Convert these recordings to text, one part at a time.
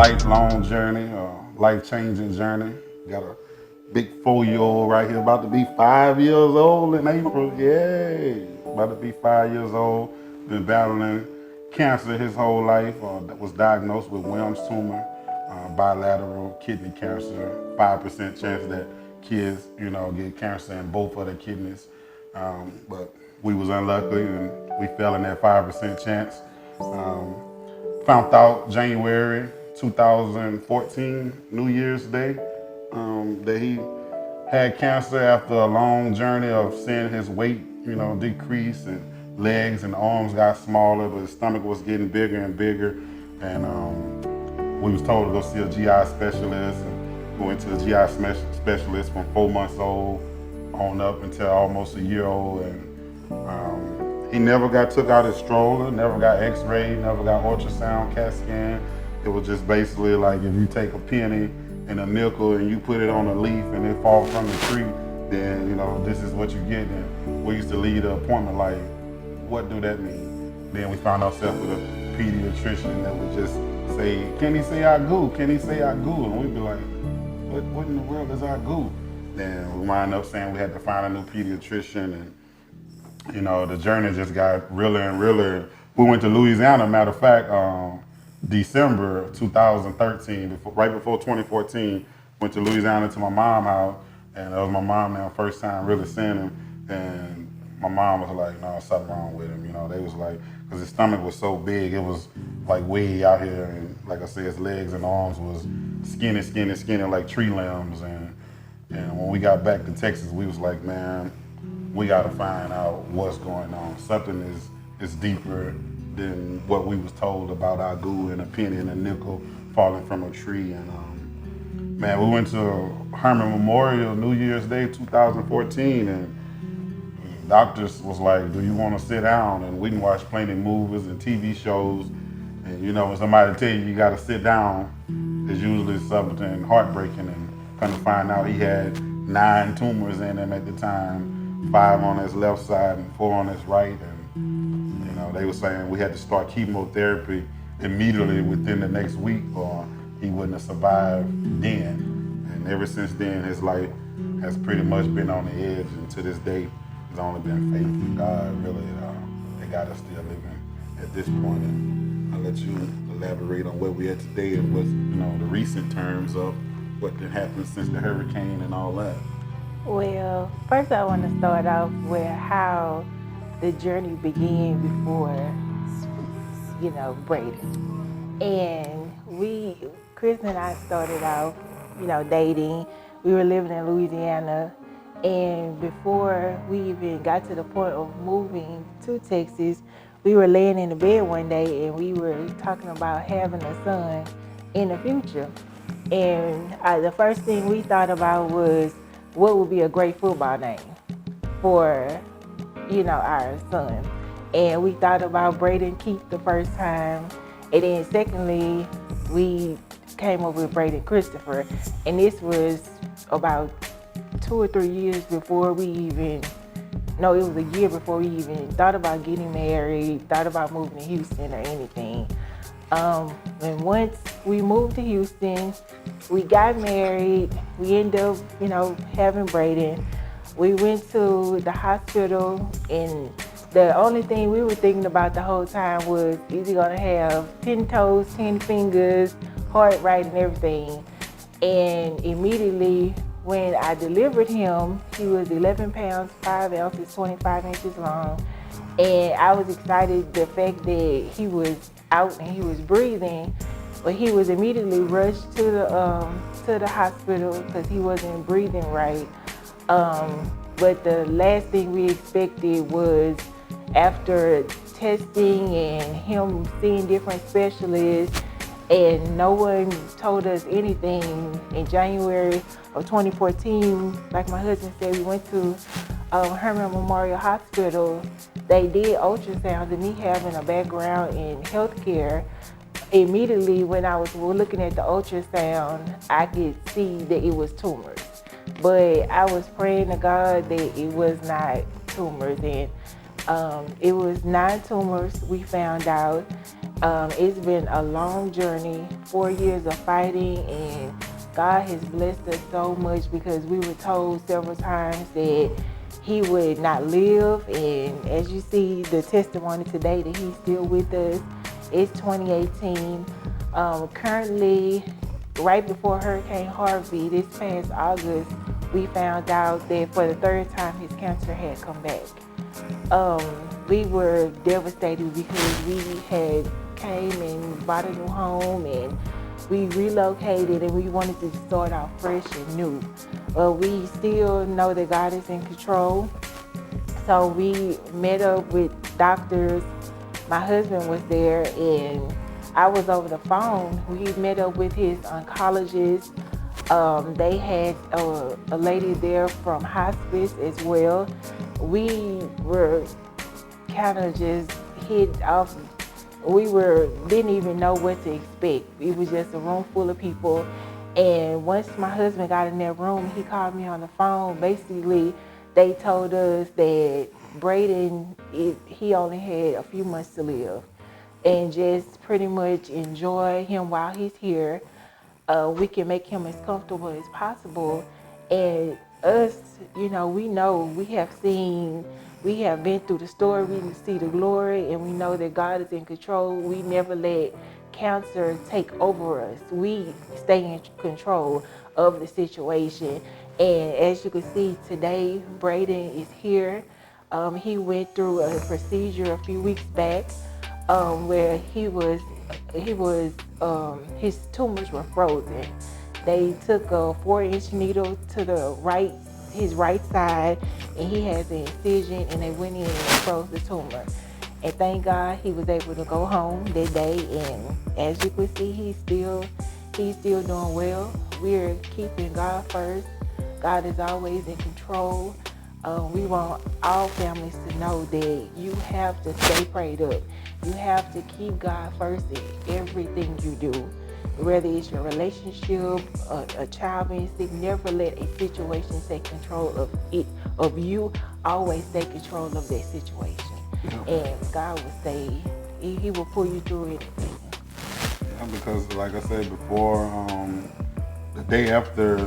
lifelong journey, life-changing journey. Got a big 4-year-old right here, about to be 5 years old in April. Yay! About to be 5 years old. Been battling cancer his whole life. Was diagnosed with Wilms tumor, bilateral kidney cancer. 5% chance that kids, get cancer in both of their kidneys. But we was unlucky and we fell in that 5% chance. Found out January 2014, New Year's Day, that he had cancer after a long journey of seeing his weight, decrease, and legs and arms got smaller, but his stomach was getting bigger and bigger. And we was told to go see a GI specialist, and we went to a GI specialist from 4 months old on up until almost a year old. And he never got took out his stroller, never got x-rayed, never got ultrasound, CAT scan. It was just basically like if you take a penny and a nickel and you put it on a leaf and it falls from the tree, then this is what you get. And we used to leave the appointment like, what do that mean? Then we found ourselves with a pediatrician that would just say, can he say I goo? Can he say I goo? And we'd be like, what in the world is I goo? Then we wind up saying we had to find a new pediatrician, and the journey just got realer and realer. We went to Louisiana, matter of fact, December 2013, right before 2014, went to Louisiana to my mom's house, and that was my mom now first time really seeing him, and my mom was like, no, something wrong with him. They was like, because his stomach was so big, it was like way out here, and like I said, his legs and arms was skinny like tree limbs, and when we got back to Texas, we was like, man, we got to find out what's going on. Something is deeper than what we was told about our goo and a penny and a nickel falling from a tree. And man, we went to Herman Memorial New Year's Day 2014, and doctors was like, do you want to sit down? And we can watch plenty of movies and TV shows. And when somebody tell you got to sit down, it's usually something heartbreaking. And come to find out he had 9 tumors in him at the time. 5 on his left side and 4 on his right, and they were saying we had to start chemotherapy immediately within the next week, or he wouldn't have survived then. And ever since then, his life has pretty much been on the edge, and to this day, it's only been faith in God, really. They got us still living at this point. And I'll let you elaborate on where we're at today and what's the recent terms of what had happened since the hurricane and all that. Well, first I want to start off with how the journey began before, Braden. And Chris and I started out, dating. We were living in Louisiana. And before we even got to the point of moving to Texas, we were laying in the bed one day and we were talking about having a son in the future. And the first thing we thought about was, what would be a great football name for, our son? And we thought about Braden Keith the first time. And then secondly, we came up with Braden Christopher. And this was about 2 or 3 years before it was a year before we even thought about getting married, thought about moving to Houston or anything. And once we moved to Houston, we got married, we ended up, having Braden. We went to the hospital, and the only thing we were thinking about the whole time was, is he gonna have 10 toes, 10 fingers, heart right and everything. And immediately when I delivered him, he was 11 pounds, 5 ounces, 25 inches long. And I was excited the fact that he was out and he was breathing, but he was immediately rushed to the hospital because he wasn't breathing right. But the last thing we expected was, after testing and him seeing different specialists, and no one told us anything, in January of 2014, like my husband said, we went to Herman Memorial Hospital. They did ultrasound, and me having a background in healthcare, immediately when I was looking at the ultrasound, I could see that it was tumors. But I was praying to God that it was not tumors, and it was 9 tumors we found out. It's been a long journey, 4 years of fighting, and God has blessed us so much because we were told several times that he would not live. And as you see the testimony today that he's still with us, it's 2018. Currently, right before Hurricane Harvey, this past August, we found out that for the third time his cancer had come back. We were devastated because we had came and bought a new home and we relocated and we wanted to start out fresh and new. We still know that God is in control. So we met up with doctors. My husband was there and I was over the phone. We met up with his oncologist. They had a lady there from hospice as well. We were kind of just hit off. We didn't even know what to expect. It was just a room full of people. And once my husband got in that room, he called me on the phone. Basically, they told us that Braden, he only had a few months to live. And just pretty much enjoy him while he's here. We can make him as comfortable as possible. And us, we know, we have been through the story, we see the glory, and we know that God is in control. We never let cancer take over us. We stay in control of the situation. And as you can see today, Braden is here. He went through a procedure a few weeks back where his tumors were frozen. They took a 4-inch needle to his right side, and he has an incision, and they went in and froze the tumor. And thank God he was able to go home that day. And as you can see, he's still doing well. We're keeping God first. God is always in control. We want all families to know that you have to stay prayed up. You have to keep God first in everything you do. Whether it's your relationship, a child being sick, never let a situation take control of you. Always take control of that situation. Yeah. And God will he will pull you through anything. Yeah, because like I said before, the day after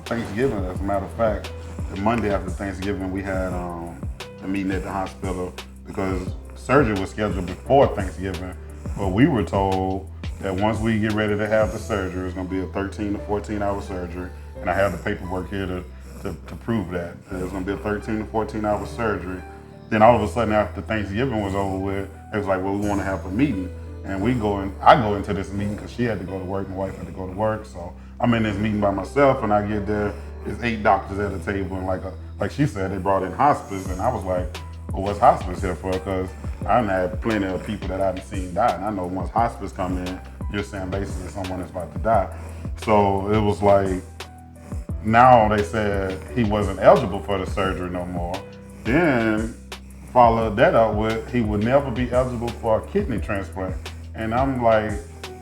Thanksgiving, as a matter of fact, the Monday after Thanksgiving, we had a meeting at the hospital because surgery was scheduled before Thanksgiving, but we were told that once we get ready to have the surgery, it's going to be a 13 to 14 hour surgery, and I have the paperwork here to prove that. It's going to be a 13 to 14 hour surgery. Then all of a sudden after Thanksgiving was over with, it was like, well, we want to have a meeting. And I go into this meeting because she had to go to work, my wife had to go to work, so I'm in this meeting by myself, and I get there, there's 8 doctors at the table, and like she said, they brought in hospice, and I was like, well, what's hospice here for? Because I've had plenty of people that I haven't seen die, and I know once hospice come in, you're saying basically someone is about to die. So it was like, now they said he wasn't eligible for the surgery no more. Then followed that up with he would never be eligible for a kidney transplant. And I'm like,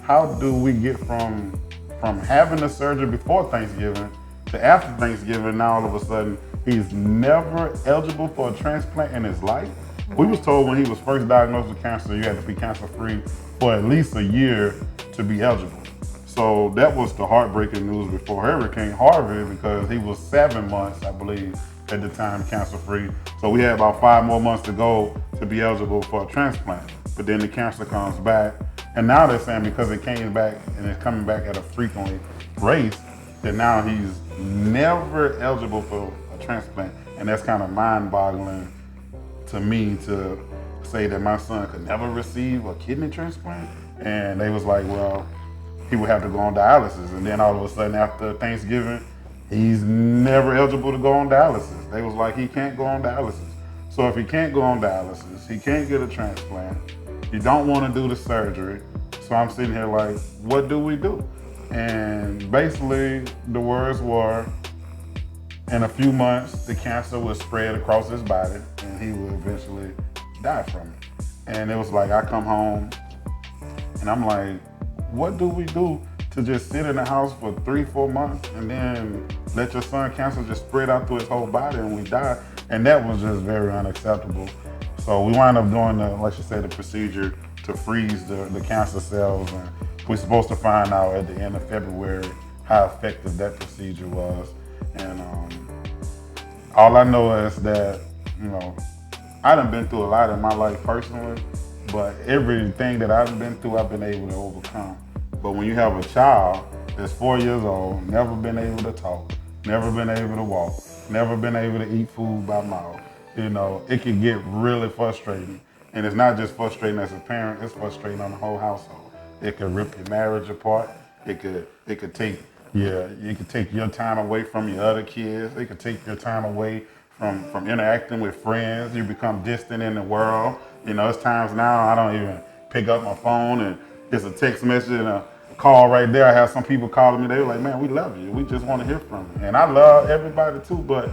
how do we get from having the surgery before Thanksgiving to after Thanksgiving, now all of a sudden he's never eligible for a transplant in his life? We was told when he was first diagnosed with cancer, you had to be cancer-free for at least a year to be eligible. So that was the heartbreaking news before Hurricane Harvey, because he was 7 months, I believe, at the time cancer-free. So we had about 5 more months to go to be eligible for a transplant. But then the cancer comes back, and now they're saying because it came back and it's coming back at a frequent rate, that now he's never eligible for a transplant. And that's kind of mind-boggling to me to say that my son could never receive a kidney transplant. And they was like, well, he would have to go on dialysis. And then all of a sudden after Thanksgiving, he's never eligible to go on dialysis. They was like, he can't go on dialysis. So if he can't go on dialysis, he can't get a transplant, he don't want to do the surgery. So I'm sitting here like, what do we do? And basically the words were, in a few months, the cancer would spread across his body and he would eventually die from it. And it was like, I come home and I'm like, what do we do to just sit in the house for 3-4 months and then let your son cancer just spread out through his whole body and we die? And that was just very unacceptable. So we wound up doing like you said, the procedure to freeze the cancer cells, and we're supposed to find out at the end of February how effective that procedure was. And all I know is that, you know, I done been through a lot in my life personally, but everything that I've been through, I've been able to overcome. But when you have a child that's 4 years old, never been able to talk, never been able to walk, never been able to eat food by mouth, you know, it can get really frustrating. And it's not just frustrating as a parent, it's frustrating on the whole household. It could rip your marriage apart. It could take your time away from your other kids. It could take your time away from interacting with friends. You become distant in the world. You know, it's times now I don't even pick up my phone and it's a text message and a call right there. I have some people calling me. They were like, man, we love you. We just want to hear from you. And I love everybody too, but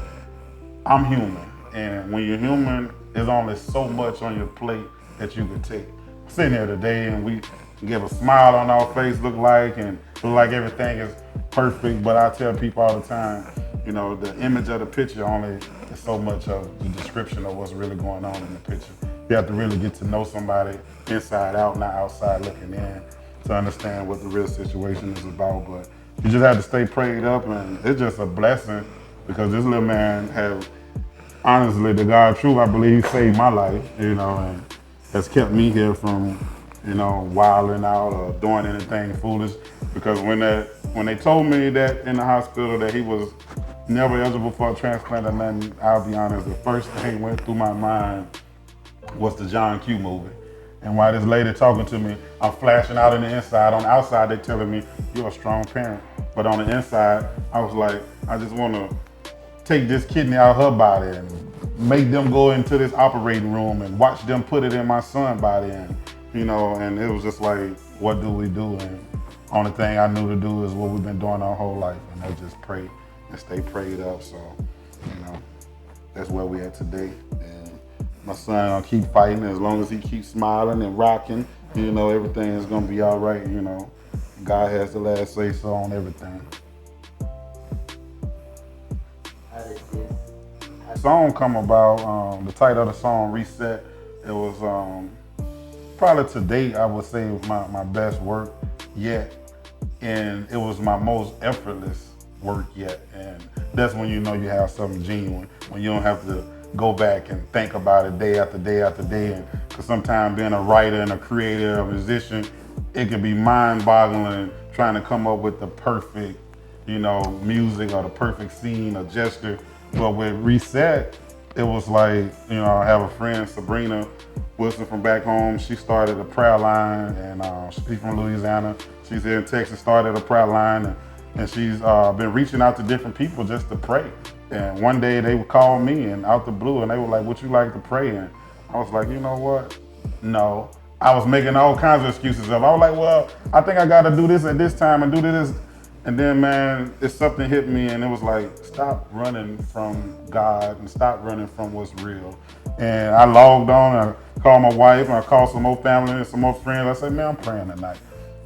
I'm human. And when you're human, there's only so much on your plate that you can take. I'm sitting here today and we give a smile on our face, look like everything is perfect. But I tell people all the time, you know, the image of the picture only is so much of the description of what's really going on in the picture. You have to really get to know somebody inside out, not outside looking in, to understand what the real situation is about. But you just have to stay prayed up, and it's just a blessing because this little man has, honestly, the God truth, I believe, saved my life, you know, and has kept me here from, you know, wilding out or doing anything foolish. Because when they told me that in the hospital that he was never eligible for a transplant or nothing, I'll be honest, the first thing went through my mind was the John Q movie. And while this lady talking to me, I'm flashing out on the inside. On the outside, they telling me, you're a strong parent. But on the inside, I was like, I just want to take this kidney out of her body and make them go into this operating room and watch them put it in my son's body. And, you know, and it was just like, what do we do? And only thing I knew to do is what we've been doing our whole life. And I just pray and stay prayed up. So, you know, that's where we at today. And my son gonna keep fighting as long as he keeps smiling and rocking. You know, everything is gonna be all right. You know, God has the last say so on everything. How did this? Song come about. The title of the song, Reset. It was probably to date I would say my best work yet, and it was my most effortless work yet. And that's when you know you have something genuine, when you don't have to go back and think about it day after day after day. And because sometimes being a writer and a creator, a musician, it can be mind-boggling trying to come up with the perfect, you know, music or the perfect scene or gesture. But with Reset, it was like, you know, I have a friend, Sabrina Wilson from back home. She started a prayer line, and she's from Louisiana. She's here in Texas, started a prayer line, and she's been reaching out to different people just to pray. And one day they would call me and out the blue, and they were like, "Would you like to pray?" And I was like, you know what? No. I was making all kinds of excuses up. I was like, well, I think I got to do this at this time and do this. And then, man, something hit me, and it was like, stop running from God and stop running from what's real. And I logged on, and I called my wife, and I called some more family and some more friends. I said, man, I'm praying tonight.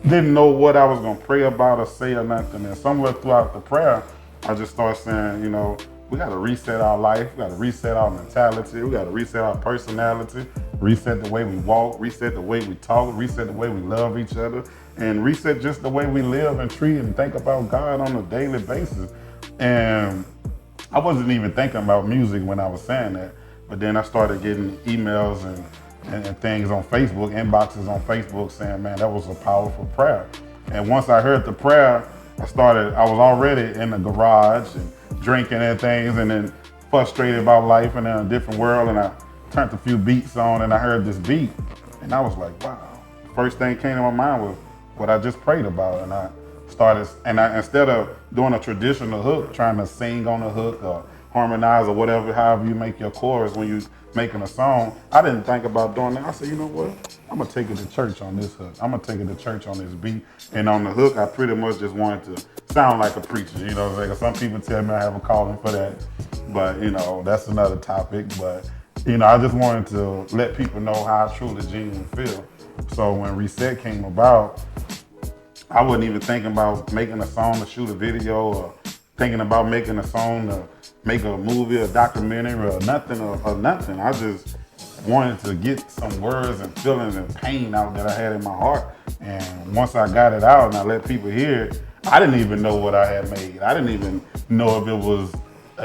Didn't know what I was going to pray about or say or nothing. And somewhere throughout the prayer, I just started saying, you know, we got to reset our life. We got to reset our mentality. We got to reset our personality, reset the way we walk, reset the way we talk, reset the way we love each other, and reset just the way we live and treat and think about God on a daily basis. And I wasn't even thinking about music when I was saying that. But then I started getting emails and things on Facebook, inboxes on Facebook saying, man, that was a powerful prayer. And once I heard the prayer, I was already in the garage and drinking and things, and then frustrated about life and in a different world. And I turned a few beats on, and I heard this beat, and I was like, wow. The first thing came to my mind was what I just prayed about. And I started, instead of doing a traditional hook, trying to sing on a hook or harmonize or whatever, however you make your chorus when you're making a song, I didn't think about doing that. I said, you know what? I'm gonna take it to church on this hook. I'm gonna take it to church on this beat. And on the hook, I pretty much just wanted to sound like a preacher, you know what I'm saying? Some people tell me I have a calling for that, but you know, that's another topic. But you know, I just wanted to let people know how I truly genuinely feel. So when Reset came about, I wasn't even thinking about making a song to shoot a video or thinking about making a song to make a movie, a documentary, or nothing. I just wanted to get some words and feelings and pain out that I had in my heart. And once I got it out and I let people hear it, I didn't even know what I had made. I didn't even know if it was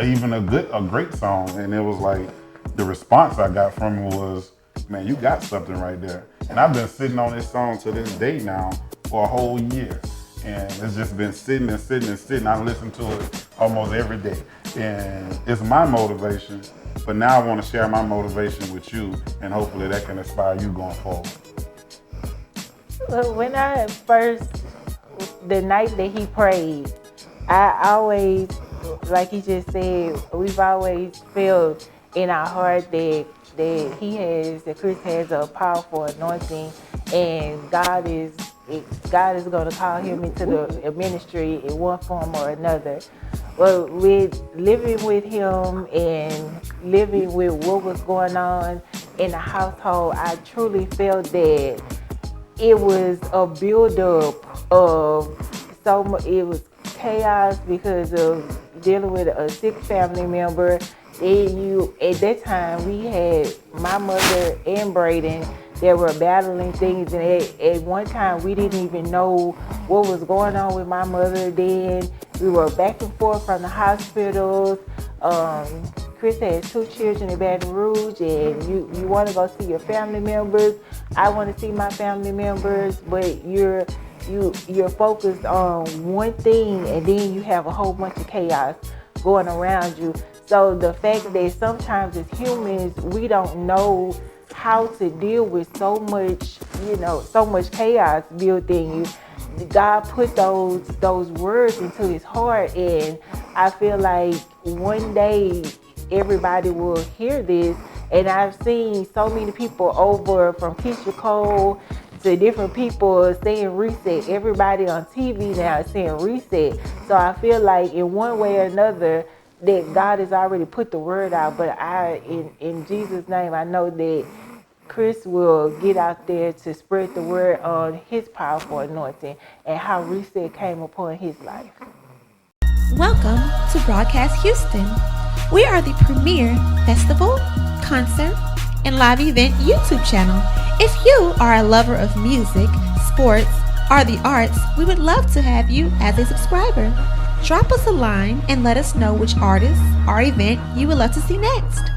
even a great song. And it was like, the response I got from it was, man, you got something right there. And I've been sitting on this song to this day now for a whole year. And it's just been sitting and sitting and sitting. I listen to it almost every day. And it's my motivation. But now I want to share my motivation with you, and hopefully that can inspire you going forward. Well, when the night that he prayed, I always, like he just said, we've always felt in our heart that Chris has a powerful anointing, and God is going to call him into the ministry in one form or another. Well, with living with him and living with what was going on in the household, I truly felt that it was a buildup of so much. It was chaos because of dealing with a sick family member. At that time, we had my mother and Braden that were battling things, and at one time we didn't even know what was going on with my mother. Then we were back and forth from the hospitals. Chris has 2 children in Baton Rouge, and you want to go see your family members. I want to see my family members, but you're focused on one thing, and then you have a whole bunch of chaos going around you. So the fact that sometimes as humans, we don't know how to deal with so much chaos built in you. God put those words into his heart, and I feel like one day everybody will hear this. And I've seen so many people over, from Keisha Cole to different people, saying reset. Everybody on TV now is saying reset. So I feel like in one way or another that God has already put the word out. But in Jesus' name, I know that Chris will get out there to spread the word on his powerful anointing and how reset came upon his life. Welcome to Broadcast Houston. We are the premier festival, concert, and live event YouTube channel. If you are a lover of music, sports, or the arts, we would love to have you as a subscriber. Drop us a line and let us know which artist or event you would love to see next.